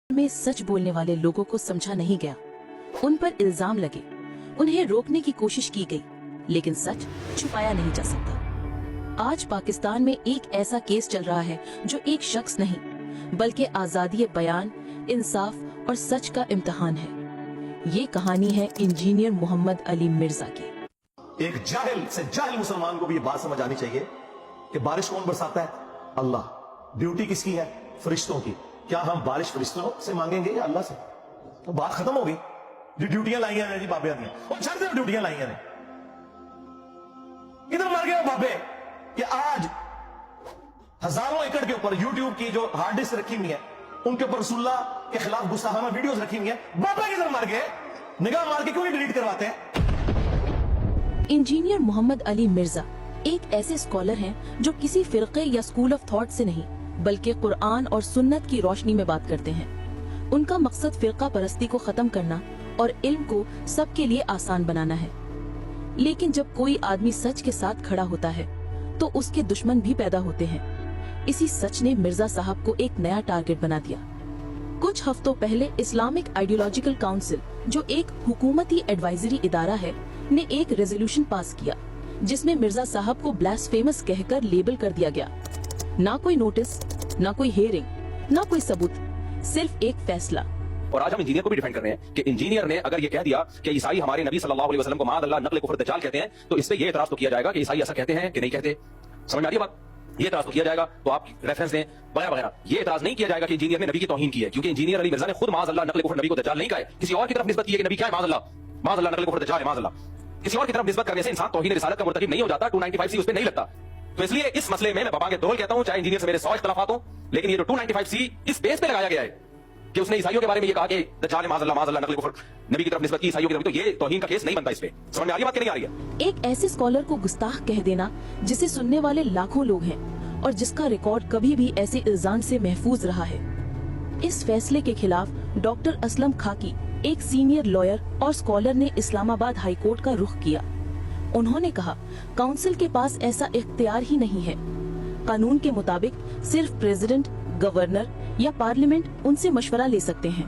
में सच बोलने वाले लोगों को समझा नहीं गया, उन पर इल्जाम लगे, उन्हें रोकने की कोशिश की गई, लेकिन सच छुपाया नहीं जा सकता। आज पाकिस्तान में एक ऐसा केस चल रहा है जो एक शख्स नहीं बल्कि आजादी बयान, इंसाफ और सच का इम्तिहान है। ये कहानी है इंजीनियर मोहम्मद अली मिर्जा की। एक जाहिल से जाहिल मुसलमान को भी ये बात समझ आनी चाहिए कि बारिश कौन बरसाता है? अल्लाह। ड्यूटी किसकी है? फरिश्तों की। क्या हम बारिश फरिश्तों से मांगेंगे या अल्लाह से? तो बात खत्म हो गई। जो ड्यूटियां लाई हैं जी बाबे आदि और छड़ दे ड्यूटियां लाई हैं, इधर मर गए बाबे कि आज हजारों एकड़ के ऊपर यूट्यूब की जो हार्ड डिस्क रखी हुई है उनके ऊपर रसूलुल्लाह के खिलाफ गुस्ताखाना वीडियोस रखी हुई है। बाबा किधर मर गए? निगाह मार के क्यों नहीं डिलीट करवाते हैं? इंजीनियर मोहम्मद अली मिर्जा एक ऐसे स्कॉलर हैं जो किसी फिरके या स्कूल ऑफ थॉट से नहीं बल्कि कुरान और सुन्नत की रोशनी में बात करते हैं। उनका मकसद फिरका परस्ती को खत्म करना और इल्म को सबके लिए आसान बनाना है। लेकिन जब कोई आदमी सच के साथ खड़ा होता है तो उसके दुश्मन भी पैदा होते हैं। इसी सच ने मिर्जा साहब को एक नया टारगेट बना दिया। कुछ हफ्तों पहले इस्लामिक आइडियोलॉजिकल काउंसिल, जो एक हुकूमती एडवाइजरी इदारा है, ने एक रेजोल्यूशन पास किया जिसमें मिर्जा साहब को ब्लास्फेमस कहकर लेबल कर दिया गया। ना कोई नोटिस, ना कोई हेयरिंग, ना कोई सबूत, सिर्फ एक फैसला। और आज हम इंजीनियर को भी डिफेंड कर रहे हैं कि इंजीनियर ने अगर ये कह दिया कि ईसाई हमारे नबी सल्लल्लाहु अलैहि वसल्लम को माअल्लाह नक़्ल कुफ्र दज्जाल कहते हैं, तो इस पे ये एतराज तो किया जाएगा कि ईसाई ऐसा कहते हैं कि नहीं कहते। समझ में आ रही है बात? ये एतराज तो किया जाएगा, तो आप रेफरेंस दें वगैरह वगैरह। ये एतराज नहीं किया जाएगा कि इंजीनियर ने नबी की तौहीन की है, क्योंकि इंजीनियर अली मिर्जा ने खुद माअल्लाह नक़्ल कुफ्र नबी को दज्जाल नहीं कहा है। किसी और की तरफ निस्बत की है कि नबी क्या है? माअल्लाह नक़्ल कुफ्र दज्जाल है माअल्लाह। किसी और की तरफ निस्बत करने से इंसान तौहीन रिसालत का मुर्तकिब नहीं हो जाता। 295 सी उस पे नहीं लगता। तो इसलिए इस मसले में मैं बाबांगे तोल कहता हूं, चाहे इंजीनियर से मेरे 100 इख्तिलाफात हो, लेकिन ये जो 295 सी इस बेस पे लगाया गया है कि उसने ईसाइयों के बारे में ये कहा कि दज्जाल माअल्लाह नक़्ल कुफ्र नबी की तरफ निस्बत की ईसाइयों की तरफ, तो ये तौहीन का केस नहीं बनता। इस पे समझ में आ रही बात कि नहीं आ रही है? एक ऐसे स्कॉलर को गुस्ताख कह देना जिसे सुनने वाले लाखों लोग हैं और जिसका रिकॉर्ड कभी भी ऐसे इल्जाम से महफूज रहा है। इस फैसले के खिलाफ डॉक्टर असलम खाकी, एक सीनियर लॉयर और स्कॉलर, ने इस्लामाबाद हाई कोर्ट का रुख किया। उन्होंने कहा, काउंसिल के पास ऐसा इख्तियार ही नहीं है। कानून के मुताबिक सिर्फ प्रेसिडेंट, गवर्नर या पार्लियामेंट उनसे मशवरा ले सकते हैं,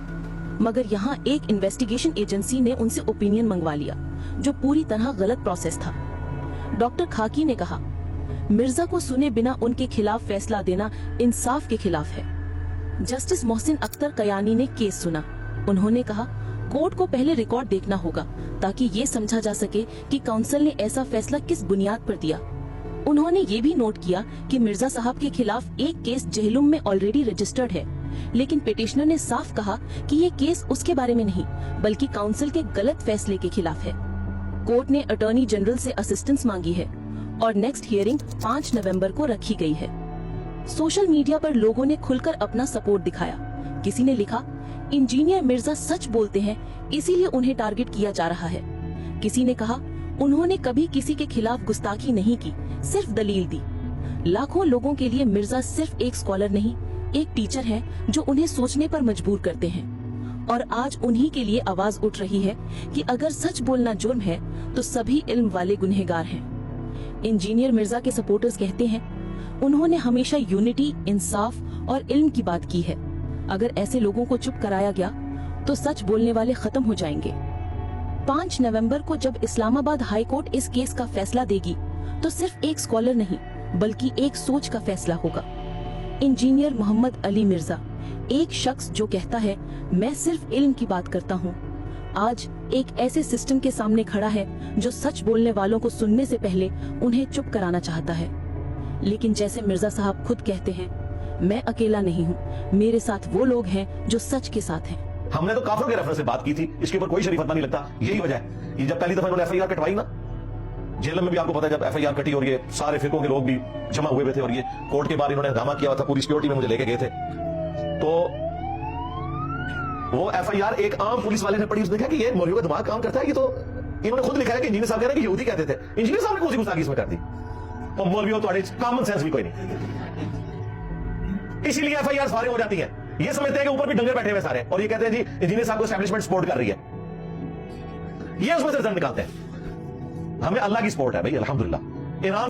मगर यहाँ एक इन्वेस्टिगेशन एजेंसी ने उनसे ओपिनियन मंगवा लिया, जो पूरी तरह गलत प्रोसेस था। डॉक्टर खाकी ने कहा, मिर्जा को सुने बिना उनके खिलाफ फैसला देना इंसाफ के खिलाफ है। जस्टिस मोहसिन अख्तर कयानी ने केस सुना। उन्होंने कहा, कोर्ट को पहले रिकॉर्ड देखना होगा ताकि ये समझा जा सके कि काउंसिल ने ऐसा फैसला किस बुनियाद पर दिया। उन्होंने ये भी नोट किया कि मिर्जा साहब के खिलाफ एक केस जहलुम में ऑलरेडी रजिस्टर्ड है, लेकिन पिटिशनर ने साफ कहा कि ये केस उसके बारे में नहीं बल्कि काउंसिल के गलत फैसले के खिलाफ है। कोर्ट ने अटॉर्नी जनरल से असिस्टेंस मांगी है और नेक्स्ट हियरिंग 5 नवंबर को रखी गई है। सोशल मीडिया पर लोगों ने खुलकर अपना सपोर्ट दिखाया। किसी ने लिखा, इंजीनियर मिर्जा सच बोलते हैं इसीलिए उन्हें टारगेट किया जा रहा है। किसी ने कहा, उन्होंने कभी किसी के खिलाफ गुस्ताखी नहीं की, सिर्फ दलील दी। लाखों लोगों के लिए मिर्जा सिर्फ एक स्कॉलर नहीं, एक टीचर है जो उन्हें सोचने पर मजबूर करते हैं। और आज उन्हीं के लिए आवाज उठ रही है कि अगर सच बोलना जुर्म है तो सभी इल्म वाले गुनहगार हैं। इंजीनियर मिर्जा के सपोर्टर्स कहते हैं, उन्होंने हमेशा यूनिटी, इंसाफ और इल्म की बात की है। अगर ऐसे लोगों को चुप कराया गया तो सच बोलने वाले खत्म हो जाएंगे। 5 नवंबर को जब इस्लामाबाद हाई कोर्ट इस केस का फैसला देगी तो सिर्फ एक स्कॉलर नहीं बल्कि एक सोच का फैसला होगा। इंजीनियर मोहम्मद अली मिर्जा, एक शख्स जो कहता है मैं सिर्फ इल्म की बात करता हूँ, आज एक ऐसे सिस्टम के सामने खड़ा है जो सच बोलने वालों को सुनने से पहले उन्हें चुप कराना चाहता है। लेकिन जैसे मिर्जा साहब खुद कहते हैं, मैं अकेला नहीं हूँ, मेरे साथ वो लोग हैं जो सच के साथ हैं। हमने तो काफिरों के रेफरेंस से बात की थी, इसके ऊपर कोई शरीफ फतवा नहीं लगता। यही वजह है, ये जब पहली दफा इन्होंने एफआईआर कटवाई ना, जेल में भी आपको पता है जब एफआईआर कटी और ये सारे फिरकों के लोग भी जमा हुए थे और ये कोर्ट के बाहर इन्होंने हंगामा किया था, पूरी सिक्योरिटी में मुझे लेके गए थे। तो वो एफआईआर एक आम पुलिस वाले ने पढ़ी, उसने देखा कि ये मौलवियों का दिमाग काम करता है। ये तो इन्होंने खुद लिखा है कि इंजीनियर साहब कह रहे हैं कि यहूदी कहते थे। इंजीनियर साहब ने कौन सी गुस्ताखी इसमें कर दी? और मौलवियों तो कॉमन सेंस भी कोई नहीं, इसीलिए एफआईआर फारिग हो जाती है। ये समझते हैं कि ऊपर भी डंगर बैठे हुए सारे, और ये कहते हैं जी इंजीनियर साहब को एस्टैब्लिशमेंट सपोर्ट कर रही है। ये उसमें से रिजल्ट निकालते हैं। हमें अल्लाह की सपोर्ट है भाई, अल्हम्दुलिल्लाह। ईरान